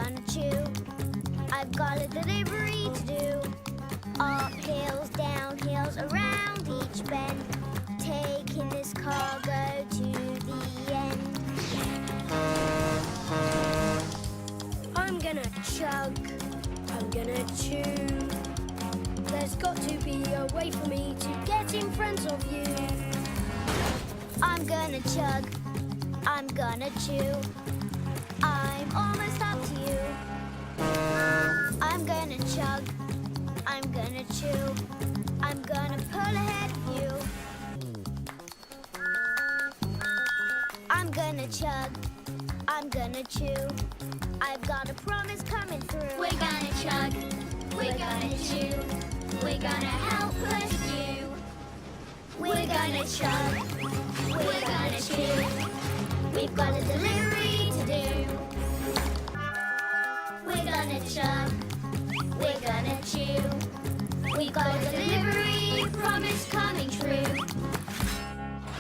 gonna chew. I've got a delivery to do. Up hills, down hills, around each bend. Taking this cargo to the end. I'm gonna chug. I'm gonna chew. There's got to be a way for me to get in front of you. I'm gonna chug. I'm gonna chew. I'm almost up to you. I'm gonna chug. I'm gonna chew. I'm gonna pull ahead of you. I'm gonna chug. I'm gonna chew. I've got a promise coming through. We're gonna chug. We're gonna chew. We're gonna help push you. We're gonna chug. We're gonna chew. We've got a delivery to do.